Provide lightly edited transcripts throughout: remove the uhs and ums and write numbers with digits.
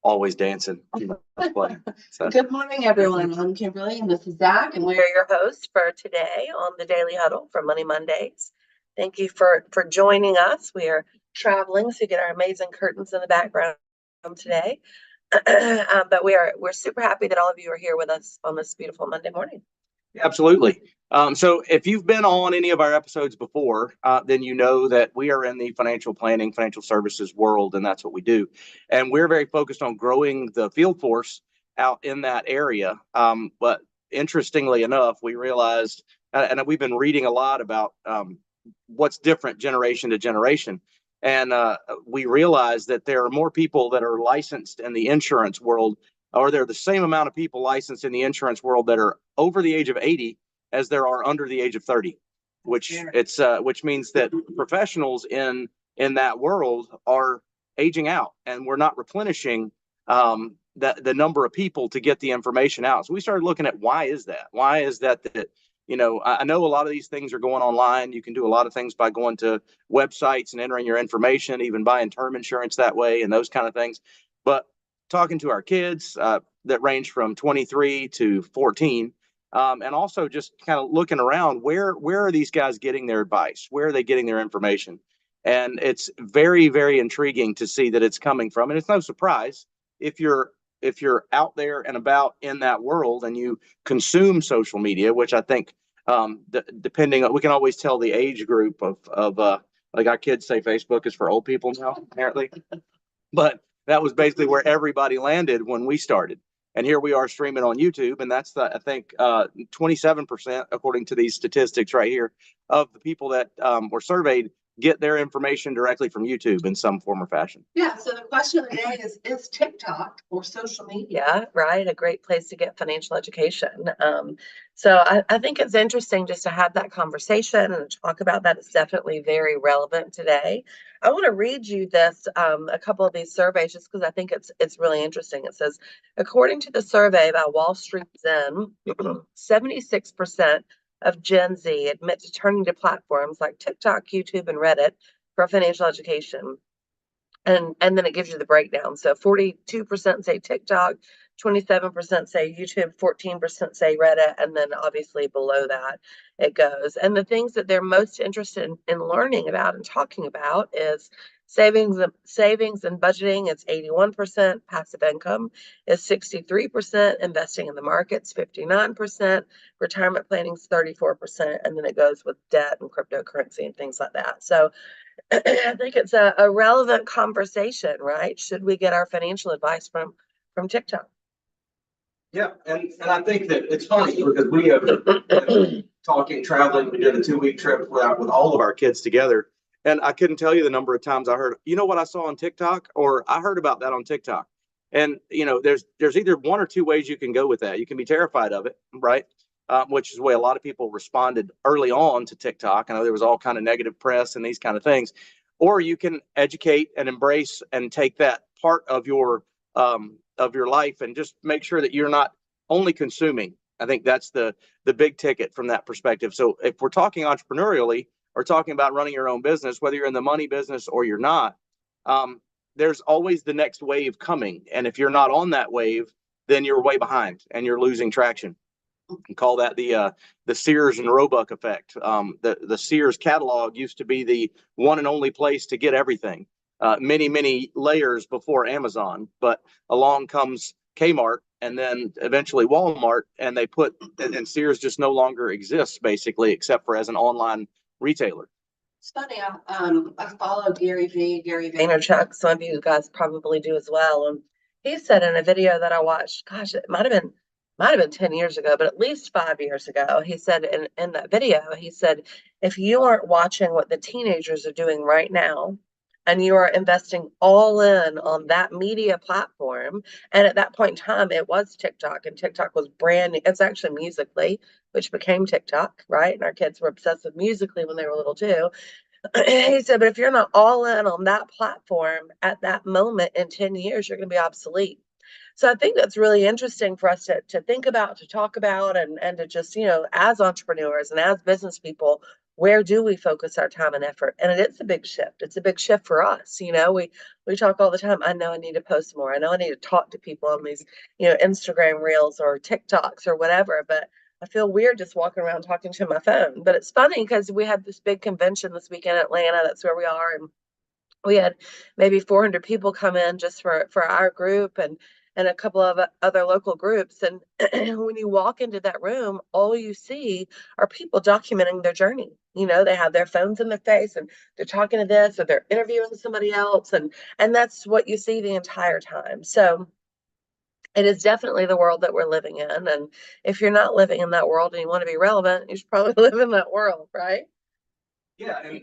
always dancing. Let's play. So, Good morning, everyone. I'm Kimberly, and this is Zach, and we're your hosts for today on the Daily Huddle for Money Mondays. Thank you for joining us. We are traveling, so you get our amazing curtains in the background today. But we're super happy that all of you are here with us on this beautiful Monday morning. absolutely. So if you've been on any of our episodes before, then you know that we are in the financial planning, financial services world, and that's what we do. And we're very focused on growing the field force out in that area. But interestingly enough, we realized, and we've been reading a lot about what's different generation to generation. And we realized that there are more people that are licensed in the insurance world, or there are the same amount of people licensed in the insurance world that are over the age of 80 as there are under the age of 30, which means that professionals in that world are aging out, and we're not replenishing the number of people to get the information out. So we started looking at why is that? Why is that I know a lot of these things are going online. You can do a lot of things by going to websites and entering your information, even buying term insurance that way and those kind of things. But talking to our kids that range from 23 to 14, and also just kind of looking around, where are these guys getting their advice? Where are they getting their information? And it's very, very intriguing to see that it's coming from. And it's no surprise if you're out there and about in that world and you consume social media, which I think depending on, we can always tell the age group of like our kids say Facebook is for old people now, apparently. But that was basically where everybody landed when we started. And here we are streaming on YouTube. And that's I think 27%, according to these statistics right here, of the people that were surveyed get their information directly from YouTube in some form or fashion. Yeah, so the question of the day is TikTok or social media, right, a great place to get financial education? So I think it's interesting just to have that conversation and talk about that. It's definitely very relevant today. I want to read you this, a couple of these surveys, just because I think it's really interesting. It says, according to the survey by Wall Street Zen, 76% of Gen Z admit to turning to platforms like TikTok, YouTube, and Reddit for financial education. And then it gives you the breakdown. So 42% say TikTok, 27% say YouTube, 14% say Reddit, and then obviously below that it goes. And the things that they're most interested in learning about and talking about is savings and budgeting. It's 81%. Passive income is 63%. Investing in the markets, 59%. Retirement planning is 34%. And then it goes with debt and cryptocurrency and things like that. So I think it's a relevant conversation, right? Should we get our financial advice from TikTok? Yeah, and I think that it's funny because we have traveling. We did a 2-week trip with all of our kids together, and I couldn't tell you the number of times I heard, you know what I saw on TikTok, or I heard about that on TikTok. And there's either one or two ways you can go with that. You can be terrified of it, right? Which is the way a lot of people responded early on to TikTok. I know there was all kind of negative press and these kind of things. Or you can educate and embrace and take that part of your life and just make sure that you're not only consuming. I think that's the big ticket from that perspective. So if we're talking entrepreneurially or talking about running your own business, whether you're in the money business or you're not, there's always the next wave coming. And if you're not on that wave, then you're way behind and you're losing traction. And call that the Sears and Roebuck effect. The Sears catalog used to be the one and only place to get everything, many layers before Amazon. But along comes Kmart and then eventually Walmart, and and Sears just no longer exists basically, except for as an online retailer. It's funny. I follow Gary Vaynerchuk. Some of you guys probably do as well. And he said in a video that I watched, gosh, it might have been 10 years ago, but at least 5 years ago, he said in that video, he said, if you aren't watching what the teenagers are doing right now, and you are investing all in on that media platform, and at that point in time, it was TikTok, and TikTok was brand new. It's actually Musical.ly, which became TikTok, right? And our kids were obsessed with Musical.ly when they were little too. He said, but if you're not all in on that platform at that moment in 10 years, you're going to be obsolete. So I think that's really interesting for us to think about, to talk about, and to just, as entrepreneurs and as business people, where do we focus our time and effort? And it is a big shift. It's a big shift for us. We talk all the time. I know I need to post more. I know I need to talk to people on these, Instagram reels or TikToks or whatever, but I feel weird just walking around talking to my phone. But it's funny because we had this big convention this weekend in Atlanta. That's where we are. And we had maybe 400 people come in just for our group and a couple of other local groups. And when you walk into that room, all you see are people documenting their journey. They have their phones in their face and they're talking to this or they're interviewing somebody else. And that's what you see the entire time. So it is definitely the world that we're living in. And if you're not living in that world and you want to be relevant, you should probably live in that world, right? Yeah, and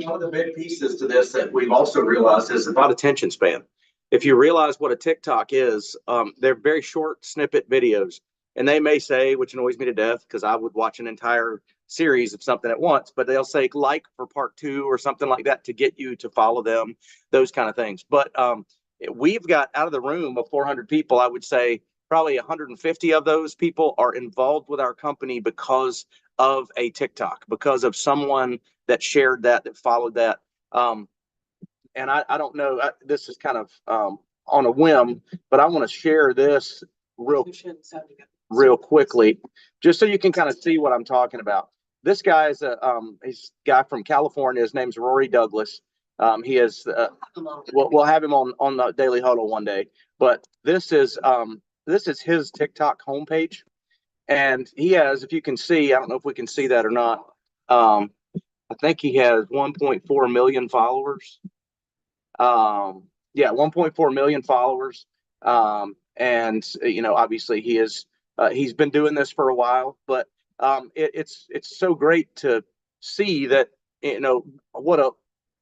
one of the big pieces to this that we've also realized is about attention span. If you realize what a TikTok is, they're very short snippet videos, and they may say, which annoys me to death because I would watch an entire series of something at once, but they'll say like for part 2 or something like that to get you to follow them, those kind of things. But we've got out of the room of 400 people, I would say probably 150 of those people are involved with our company because of a TikTok, because of someone that shared that followed that. And I don't know, this is kind of on a whim, but I want to share this real quickly, just so you can kind of see what I'm talking about. This guy is he's a guy from California. His name's Rory Douglas. He is, we'll have him on the Daily Huddle one day, but this is his TikTok homepage. And he has, if you can see, I don't know if we can see that or not. I think he has 1.4 million followers. Yeah, 1.4 million followers. And obviously he's been doing this for a while, but it's so great to see that, what a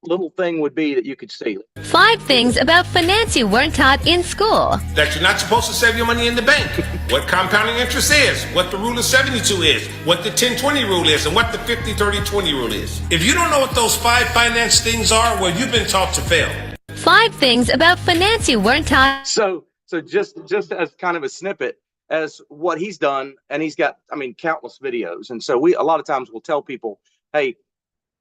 little thing would be that you could see. 5 things about finance you weren't taught in school. That you're not supposed to save your money in the bank. What compounding interest is, what the rule of 72 is, what the 10-20 rule is, and what the 50-30-20 rule is. If you don't know what those 5 finance things are, well, you've been taught to fail. 5 things about finance you weren't taught. So just as kind of a snippet as what he's done, and he's got, countless videos. And so a lot of times we'll tell people, hey,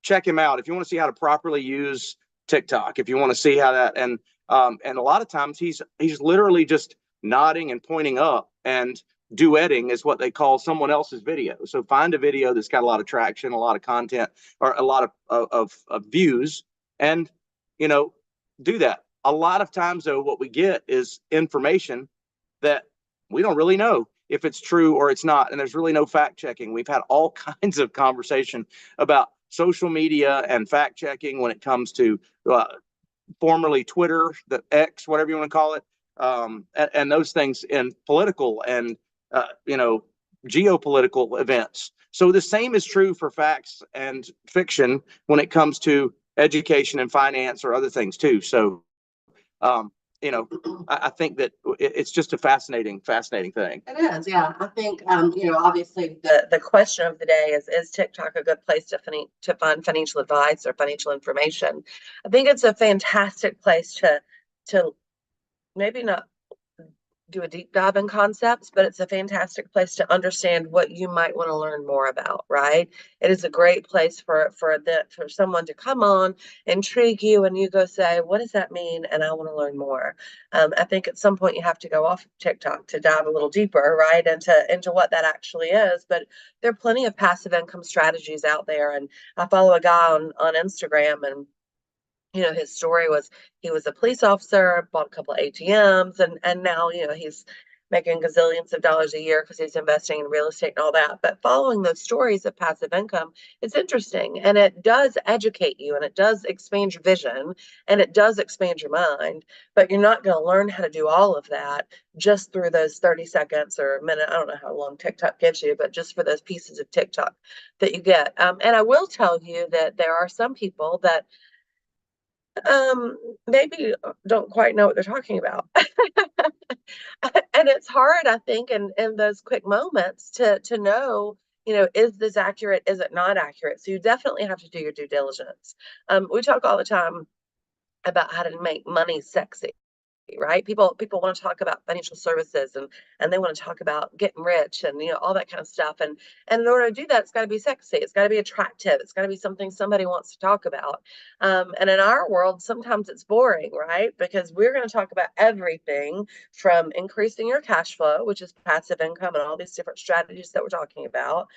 check him out if you want to see how to properly use TikTok, if you want to see how that, and a lot of times he's literally just nodding and pointing up and duetting is what they call someone else's video. So find a video that's got a lot of traction, a lot of content, or a lot of views, and do that. A lot of times though, what we get is information that we don't really know if it's true or it's not, and there's really no fact checking. We've had all kinds of conversation about social media and fact checking when it comes to formerly Twitter, the X, whatever you want to call it, and those things in political and geopolitical events. So the same is true for facts and fiction when it comes to education and finance or other things too. So I think that it's just a fascinating thing. It is, yeah. I think, obviously the question of the day is TikTok a good place to find financial advice or financial information? I think it's a fantastic place to maybe not do a deep dive in concepts, but it's a fantastic place to understand what you might want to learn more about, right? It is a great place for someone to come on, intrigue you, and you go say, what does that mean? And I want to learn more. I think at some point you have to go off TikTok to dive a little deeper, right, into what that actually is. But there are plenty of passive income strategies out there. And I follow a guy on Instagram, and his story was he was a police officer, bought a couple of ATMs, and now, he's making gazillions of dollars a year because he's investing in real estate and all that. But following those stories of passive income, it's interesting, and it does educate you, and it does expand your vision, and it does expand your mind. But you're not going to learn how to do all of that just through those 30 seconds or a minute. I don't know how long TikTok gives you, but just for those pieces of TikTok that you get. And I will tell you that there are some people that maybe don't quite know what they're talking about. And it's hard, I think, in those quick moments to know, is this accurate? Is it not accurate? So you definitely have to do your due diligence. We talk all the time about how to make money sexy. right? People want to talk about financial services and they want to talk about getting rich and all that kind of stuff. And in order to do that, it's got to be sexy. It's got to be attractive. It's got to be something somebody wants to talk about. And in our world, sometimes it's boring, right? Because we're going to talk about everything from increasing your cash flow, which is passive income and all these different strategies that we're talking about,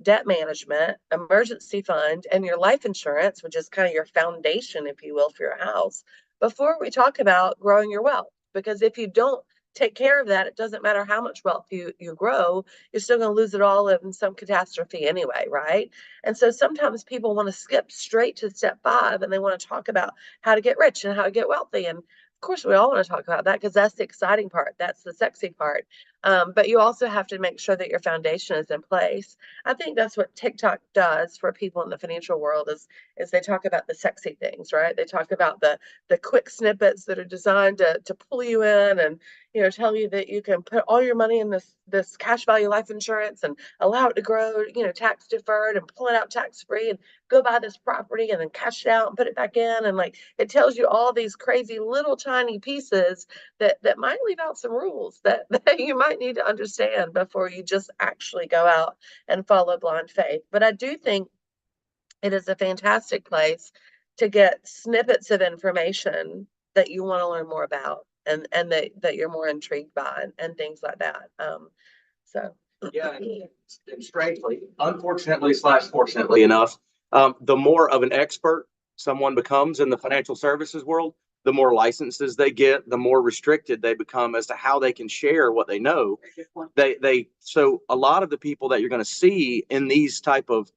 debt management, emergency fund, and your life insurance, which is kind of your foundation, if you will, for your house, before we talk about growing your wealth. Because if you don't take care of that, it doesn't matter how much wealth you grow, you're still going to lose it all in some catastrophe anyway, right? And so sometimes people want to skip straight to step 5 and they want to talk about how to get rich and how to get wealthy. And of course, we all want to talk about that because that's the exciting part. That's the sexy part. But you also have to make sure that your foundation is in place. I think that's what TikTok does for people in the financial world is they talk about the sexy things, right? They talk about the quick snippets that are designed to pull you in and tell you that you can put all your money in this cash value life insurance and allow it to grow, tax deferred, and pull it out tax free and go buy this property and then cash it out and put it back in. And like it tells you all these crazy little tiny pieces that might leave out some rules that you might need to understand before you just actually go out and follow blind faith. But I do think it is a fantastic place to get snippets of information that you want to learn more about and that you're more intrigued by and things like that. So Yeah, and strangely, unfortunately / fortunately enough, the more of an expert someone becomes in the financial services world, the more licenses they get, the more restricted they become as to how they can share what they know. So a lot of the people that you're going to see in these type of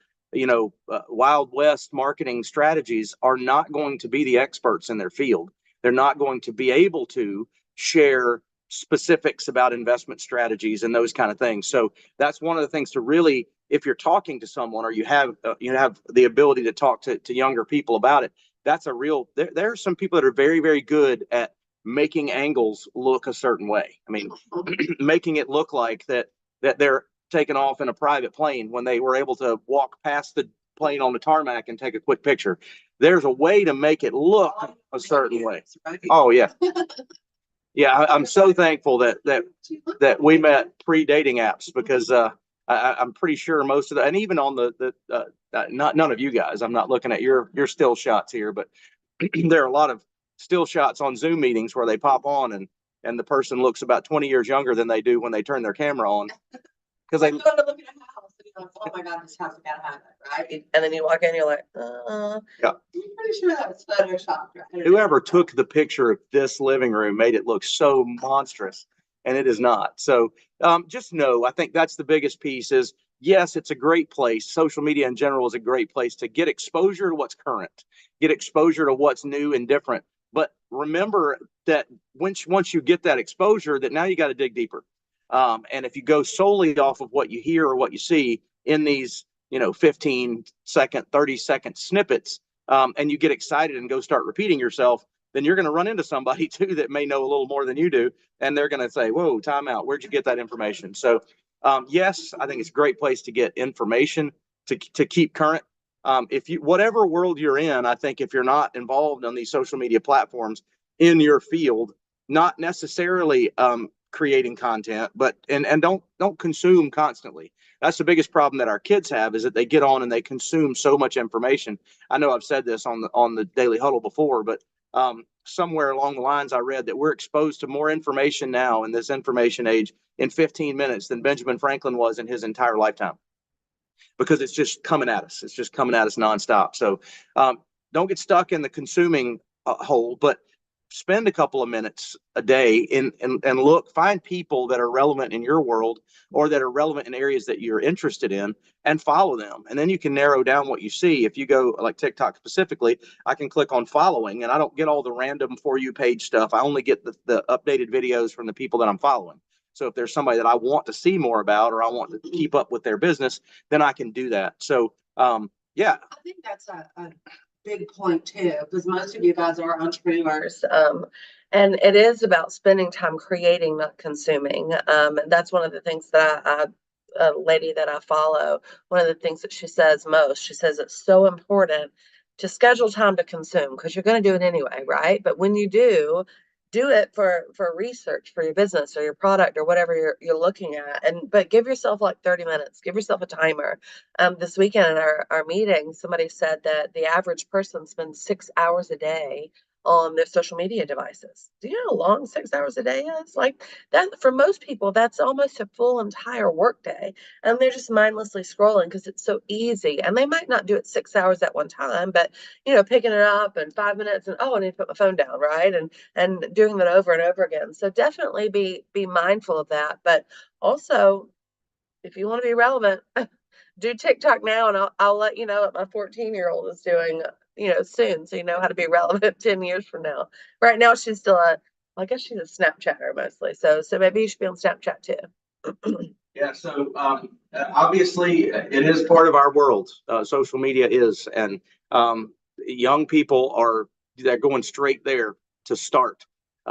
Wild West marketing strategies are not going to be the experts in their field. They're not going to be able to share specifics about investment strategies and those kind of things. So that's one of the things to really, if you're talking to someone or you have the ability to talk to younger people about it, that's a real, there are some people that are very, very good at making angles look a certain way. I mean, making it look like that they're taking off in a private plane when they were able to walk past the plane on the tarmac and take a quick picture. There's a way to make it look a certain way. Oh yeah. Yeah, I'm so thankful that we met pre-dating apps because I'm pretty sure most of the, and even on none of you guys, I'm not looking at your still shots here, but there are a lot of still shots on Zoom meetings where they pop on and the person looks about 20 years younger than they do when they turn their camera on. Because they go to look at a house and you're like, oh my God, this house got to have it, right? And then you walk in, you're like, yeah. I'm pretty sure that was photoshopped, right? Whoever took the picture of this living room made it look so monstrous, and it is not. So just know, I think that's the biggest piece is, yes, it's a great place. Social media in general is a great place to get exposure to what's current, get exposure to what's new and different. But remember that once you get that exposure, that now you got to dig deeper. And if you go solely off of what you hear or what you see in these, 15-second, 30-second snippets, and you get excited and go start repeating yourself, then you're going to run into somebody too that may know a little more than you do. And they're going to say, whoa, time out. Where'd you get that information? So yes, I think it's a great place to get information to keep current. Whatever world you're in, I think if you're not involved on these social media platforms in your field, not necessarily creating content, but and don't consume constantly. That's the biggest problem that our kids have, is that they get on and they consume so much information. I know I've said this on the Daily Huddle before, but somewhere along the lines I read that we're exposed to more information now in this information age in 15 minutes than Benjamin Franklin was in his entire lifetime, because it's just coming at us. It's just coming at us nonstop. So don't get stuck in the consuming hole, but spend a couple of minutes a day and find people that are relevant in your world or that are relevant in areas that you're interested in and follow them. And then you can narrow down what you see. If you go like TikTok specifically, I can click on following and I don't get all the random For You page stuff. I only get the updated videos from the people that I'm following. So if there's somebody that I want to see more about or I want to keep up with their business, then I can do that. So yeah. I think that's a big point too, because most of you guys are entrepreneurs, and it is about spending time creating, not consuming. And that's one of the things that a lady that I follow, one of the things that she says most. She says it's so important to schedule time to consume because you're going to do it anyway, right? But when you do, do it for research for your business or your product or whatever you're looking at. But give yourself like 30 minutes, give yourself a timer. This weekend in our meeting, somebody said that the average person spends 6 hours a day on their social media devices. Do you know how long 6 hours a day is? Like that, for most people, that's almost a full entire workday. And they're just mindlessly scrolling because it's so easy. And they might not do it 6 hours at one time, but picking it up in 5 minutes and I need to put my phone down, right? And doing that over and over again. So definitely be mindful of that. But also, if you want to be relevant, do TikTok now, and I'll let you know what my 14-year-old is doing, soon, so you know how to be relevant 10 years from now. Right now, she's still I guess she's a Snapchatter mostly. So maybe you should be on Snapchat too. Yeah, so obviously it is part of our world. Social media is, and young people they're going straight there to start,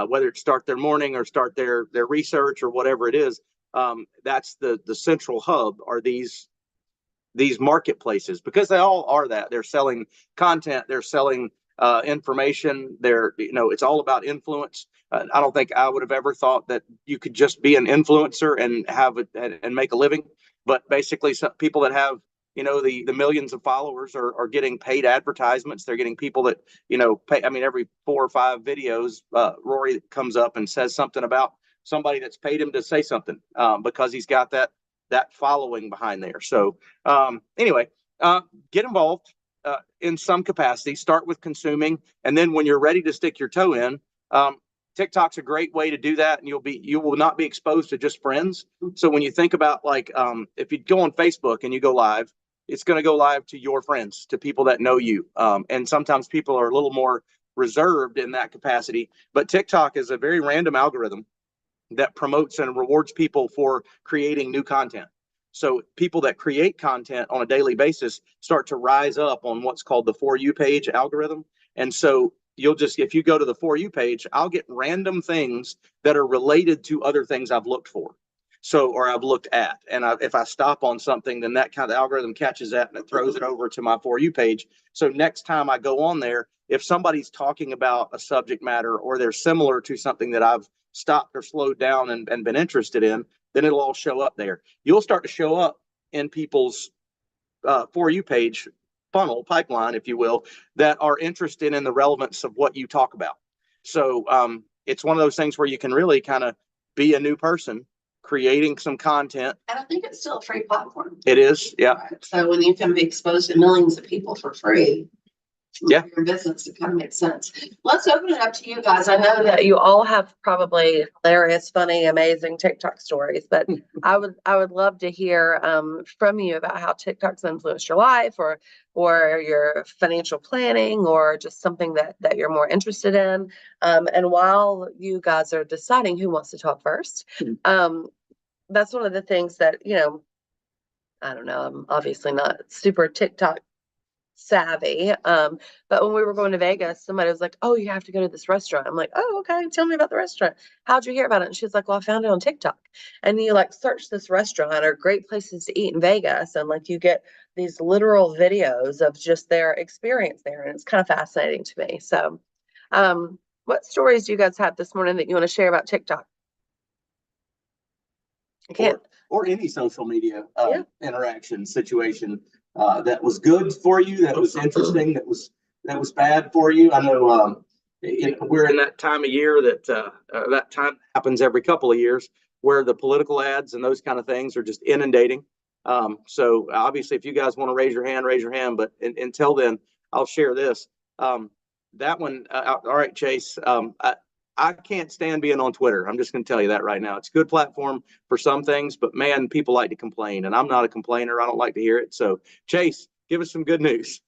whether it's start their morning or start their research or whatever it is. That's the central hub are these marketplaces, because they all are that. They're selling content, they're selling information. It's all about influence. I don't think I would have ever thought that you could just be an influencer and have it and make a living. But basically, some people that have the millions of followers are getting paid advertisements. They're getting people that pay. I mean, every 4 or 5 videos, Rory comes up and says something about somebody that's paid him to say something because he's got that following behind there. So anyway, get involved in some capacity. Start with consuming, and then when you're ready to stick your toe in, TikTok's a great way to do that, and you will not be exposed to just friends. So when you think about if you go on Facebook and you go live, it's going to go live to your friends, to people that know you. And sometimes people are a little more reserved in that capacity, but TikTok is a very random algorithm that promotes and rewards people for creating new content. So people that create content on a daily basis start to rise up on what's called the For You page algorithm. And so if you go to the For You page, I'll get random things that are related to other things I've looked for. Or I've looked at. And if I stop on something, then that kind of algorithm catches that and it throws it over to my For You page. So next time I go on there, if somebody's talking about a subject matter or they're similar to something that I've stopped or slowed down and been interested in, then it'll all show up there. You'll start to show up in people's For You page funnel, pipeline, if you will, that are interested in the relevance of what you talk about. So it's one of those things where you can really kind of be a new person creating some content. And I think it's still a free platform. It is, yeah. Right. So when you can be exposed to millions of people for free, yeah, your business, it kind of makes sense. Let's open it up to you guys. I know that you all have probably hilarious, funny, amazing TikTok stories, but I would love to hear from you about how TikTok's influenced your life or your financial planning or just something that you're more interested in. And while you guys are deciding who wants to talk first, that's one of the things that, I don't know, I'm obviously not super TikTok savvy. But when we were going to Vegas, somebody was like, "Oh, you have to go to this restaurant." I'm like, "Oh, okay. Tell me about the restaurant. How'd you hear about it?" And she's like, "Well, I found it on TikTok." And you search this restaurant or great places to eat in Vegas, and you get these literal videos of just their experience there. And it's kind of fascinating to me. So what stories do you guys have this morning that you want to share about TikTok? I can't. Or any social media interaction situation that was good for you, that was interesting, that was bad for you. I know we're in that time of year that time happens every couple of years where the political ads and those kind of things are just inundating. So obviously, if you guys want to raise your hand. But until then, I'll share this. That one. All right, Chase. I can't stand being on Twitter. I'm just going to tell you that right now. It's a good platform for some things, but man, people like to complain, and I'm not a complainer. I don't like to hear it. So, Chase, give us some good news.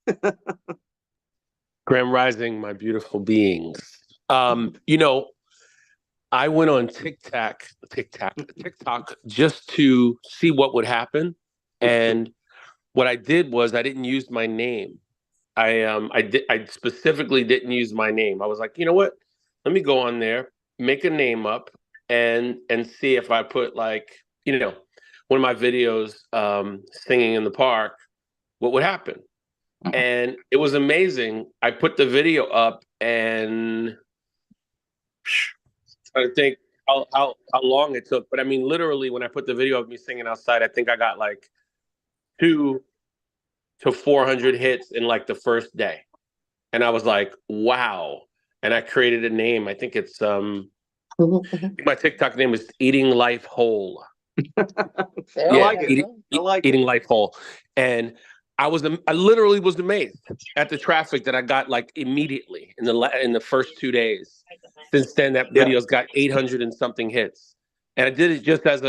Grand Rising, my beautiful beings. I went on TikTok just to see what would happen, and what I did was I didn't use my name. I specifically didn't use my name. I was like, you know what? Let me go on there, make a name up, and see if I put one of my videos singing in the park, what would happen. And it was amazing. I put the video up and trying to think how long it took, but I mean, literally, when I put the video of me singing outside, I think I got like 200 to 400 hits in like the first day, and I was like, wow. And I created a name. I think it's my TikTok name is Eating Life Whole. I like it. I like Eating Life Whole, and I literally was amazed at the traffic that I got like immediately in the first 2 days. Since then, that video's got 800 and something hits, and I did it just as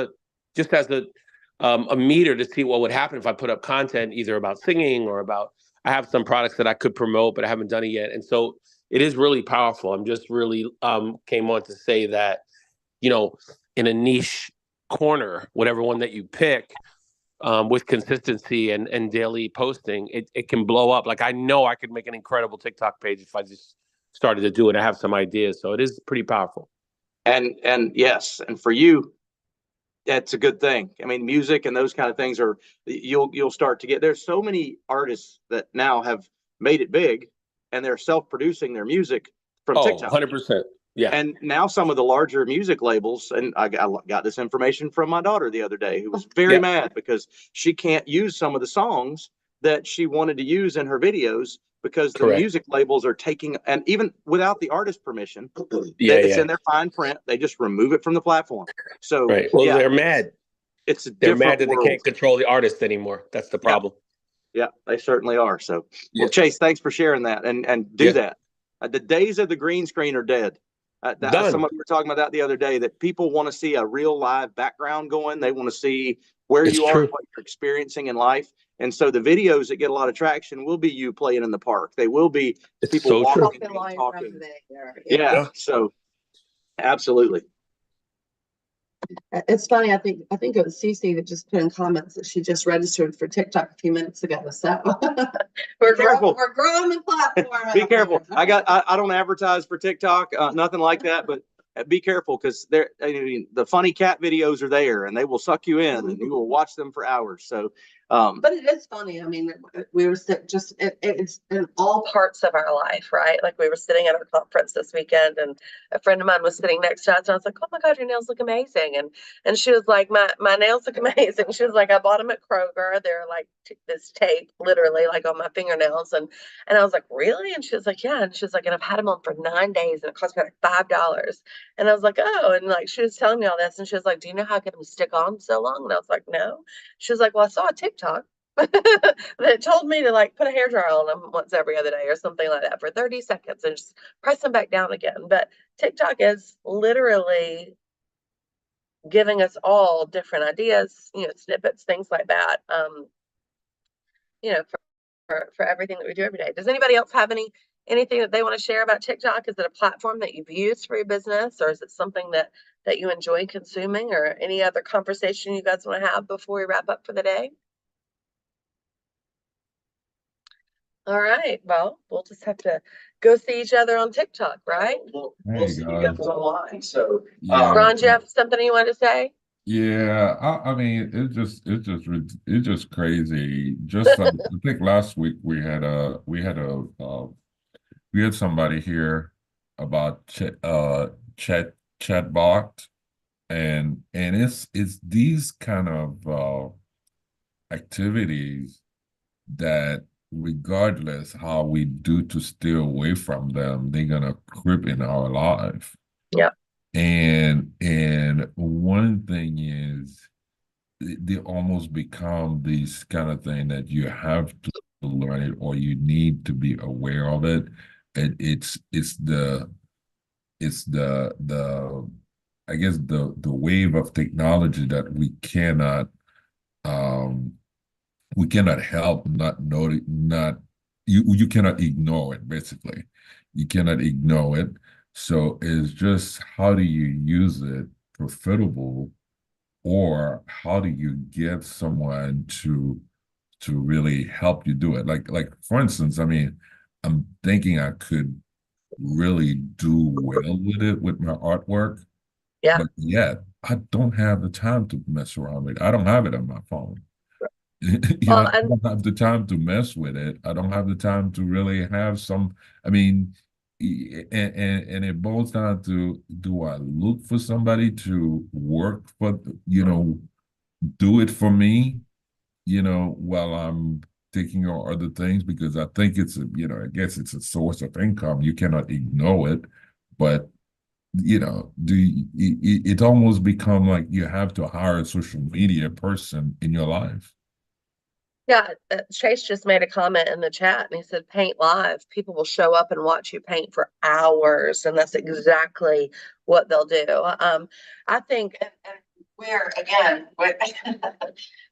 a meter to see what would happen if I put up content either about singing or about. I have some products that I could promote, but I haven't done it yet, and so it is really powerful. I'm just really came on to say that, you know, in a niche corner, whatever one that you pick, with consistency and daily posting, it can blow up. Like I know I could make an incredible TikTok page if I just started to do it. I have some ideas, so it is pretty powerful. And yes, and for you, that's a good thing. I mean, music and those kind of things are you'll start to get. There's so many artists that now have made it big, and they're self-producing their music from TikTok. 100%. Yeah. And now some of the larger music labels, and I got this information from my daughter the other day, who was very mad because she can't use some of the songs that she wanted to use in her videos because the music labels are taking, and even without the artist permission, it's in their fine print. They just remove it from the platform. So they're mad. They're mad that they can't control the artist anymore. That's the problem. Yeah, they certainly are. So, well, Chase, thanks for sharing that and do that. The days of the green screen are dead. Somebody were talking about that the other day, that people want to see a real live background going. They want to see where you are, what you're experiencing in life. And so the videos that get a lot of traction will be you playing in the park. They will be people walking and talking. Yeah. So absolutely. It's funny. I think it was Cece that just put in comments that she just registered for TikTok a few minutes ago. So we're growing the platform. Be careful. I don't advertise for TikTok, nothing like that, but be careful because the funny cat videos are there and they will suck you in and you will watch them for hours. So, but it is funny. I mean, we were it's in all parts of our life, right? Like we were sitting at our conference this weekend and a friend of mine was sitting next to us and I was like, oh my God, your nails look amazing. And she was like, my nails look amazing. She was like, I bought them at Kroger. They're like this tape literally like on my fingernails. And I was like, really? And she was like, yeah. And she was like, and I've had them on for 9 days and it cost me like $5. And I was like, oh, and like she was telling me all this, and she was like, do you know how I get them to stick on so long? And I was like, no. She was like, well, I saw a TikTok that told me to like put a hairdryer on them once every other day or something like that for 30 seconds and just press them back down again. But TikTok is literally giving us all different ideas, snippets, things like that. For everything that we do every day. Does anybody else have anything that they want to share about TikTok? Is it a platform that you've used for your business, or is it something that you enjoy consuming, or any other conversation you guys want to have before we wrap up for the day? All right. Well, we'll just have to go see each other on TikTok, right? We'll see you guys online. So, Ron, do you have something you want to say? Yeah, I mean, it's just crazy. Just I think last week we had somebody here about chatbot, and it's these kind of activities that regardless how we do to steer away from them, they're gonna creep in our life. Yeah. And one thing is they almost become this kind of thing that you have to learn it or you need to be aware of it. And it's the I guess the wave of technology that we cannot help not know, you cannot ignore it. Basically you cannot ignore it. So it's just how do you use it profitable, or how do you get someone to really help you do it? Like for instance, I mean, I'm thinking I could really do well with it with my artwork. Yeah. But yet I don't have the time to mess around with it. I don't have it on my phone. I don't have the time to mess with it. I don't have the time to really have some, I mean, and it boils down to, do I look for somebody to work for, do it for me, while I'm taking on other things, because I think it's I guess it's a source of income. You cannot ignore it, but it almost become like you have to hire a social media person in your life. Yeah, Chase just made a comment in the chat and he said, paint live. People will show up and watch you paint for hours, and that's exactly what they'll do. I think, and we're, again,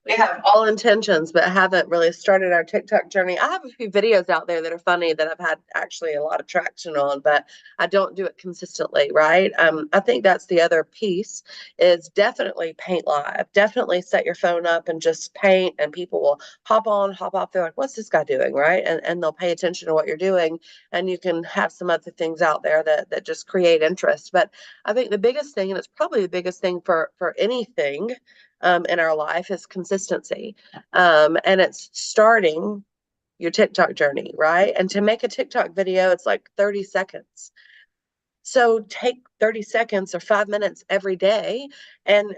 we have all intentions, but haven't really started our TikTok journey. I have a few videos out there that are funny that I've had actually a lot of traction on, but I don't do it consistently, right? I think that's the other piece, is definitely paint live. Definitely set your phone up and just paint, and people will hop on, hop off. They're like, what's this guy doing, right? And they'll pay attention to what you're doing, and you can have some other things out there that just create interest. But I think the biggest thing, and it's probably the biggest thing for anything in our life, is consistency. And it's starting your TikTok journey, right? And to make a TikTok video, it's like 30 seconds. So take 30 seconds or 5 minutes every day and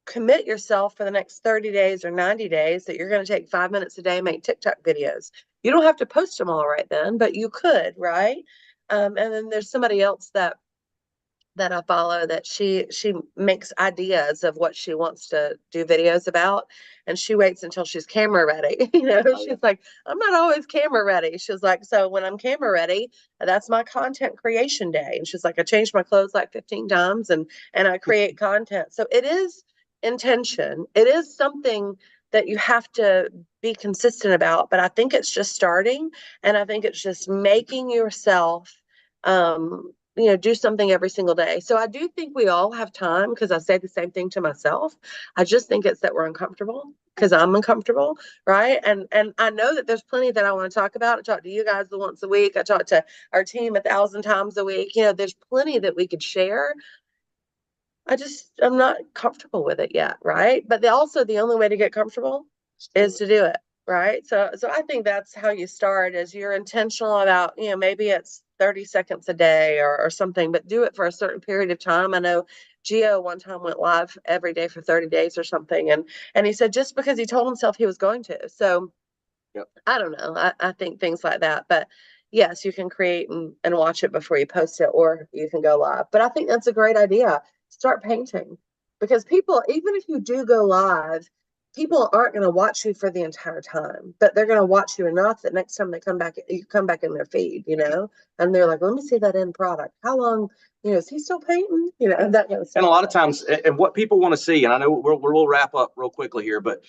commit yourself for the next 30 days or 90 days that you're going to take 5 minutes a day and make TikTok videos. You don't have to post them all right then, but you could, right? And then there's somebody else that I follow that she makes ideas of what she wants to do videos about, and she waits until she's camera ready. She's like, I'm not always camera ready. She's like, so when I'm camera ready, that's my content creation day. And she's like, I changed my clothes like 15 times and I create content. So it is intention. It is something that you have to be consistent about, but I think it's just starting, and I think it's just making yourself do something every single day. So I do think we all have time, because I say the same thing to myself. I just think it's that we're uncomfortable, because I'm uncomfortable, right? And I know that there's plenty that I want to talk about. I talk to you guys once a week. I talk to our team 1,000 times a week. There's plenty that we could share. I'm not comfortable with it yet, right? But also the only way to get comfortable is to do it, right? So I think that's how you start, is you're intentional about, maybe it's 30 seconds a day or something, but do it for a certain period of time. I know Gio one time went live every day for 30 days or something. And he said, just because he told himself he was going to. So yep. I don't know. I think things like that, but yes, you can create and watch it before you post it, or you can go live. But I think that's a great idea. Start painting, because people, even if you do go live, people aren't going to watch you for the entire time, but they're going to watch you enough that next time they come back, you come back in their feed, and they're like, let me see that end product. How long, is he still painting? That kind of stuff. And a lot of times, and what people want to see, and I know we'll wrap up real quickly here, but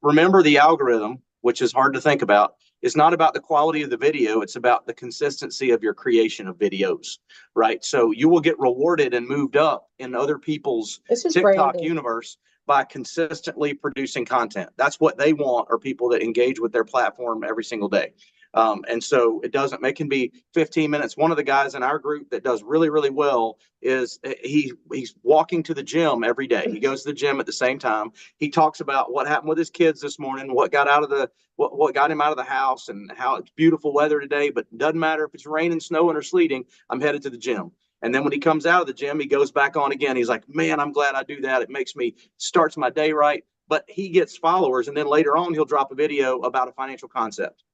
remember, the algorithm, which is hard to think about, is not about the quality of the video. It's about the consistency of your creation of videos, right? So you will get rewarded and moved up in other people's TikTok universe by consistently producing content. That's what they want, are people that engage with their platform every single day. And so it can be 15 minutes. One of the guys in our group that does really, really well is he's walking to the gym every day. He goes to the gym at the same time. He talks about what happened with his kids this morning, what got him out of the house, and how it's beautiful weather today, but it doesn't matter if it's raining, snowing, or sleeting, I'm headed to the gym. And then when he comes out of the gym, he goes back on again. He's like, man, I'm glad I do that. It starts my day right. But he gets followers. And then later on, he'll drop a video about a financial concept.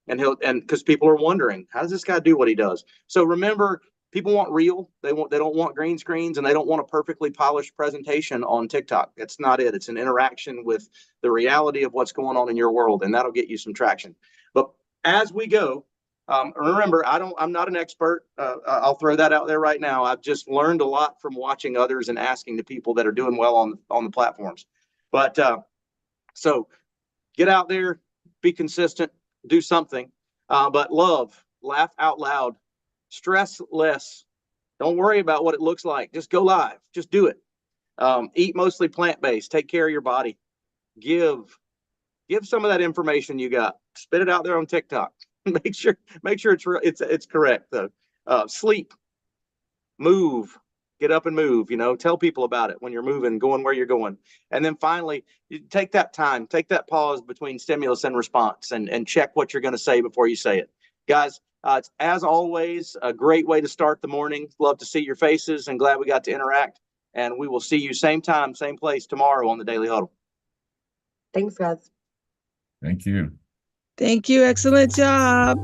And because people are wondering, how does this guy do what he does? So remember, people want real. They don't want green screens, and they don't want a perfectly polished presentation on TikTok. That's not it. It's an interaction with the reality of what's going on in your world, and that'll get you some traction. But as we go, remember, I'm not an expert. I'll throw that out there right now. I've just learned a lot from watching others and asking the people that are doing well on the platforms. But so get out there, be consistent, do something, but laugh out loud, stress less. Don't worry about what it looks like. Just go live. Just do it. Eat mostly plant-based. Take care of your body. Give some of that information you got. Spit it out there on TikTok. Make sure it's correct though. Sleep, move, get up and move. Tell people about it when you're moving, going where you're going. And then finally, you take that pause between stimulus and response, and check what you're going to say before you say it. Guys, It's, as always, a great way to start the morning. Love to see your faces and glad we got to interact. And we will see you same time, same place tomorrow on the Daily Huddle. Thanks, guys. Thank you. Thank you. Excellent job.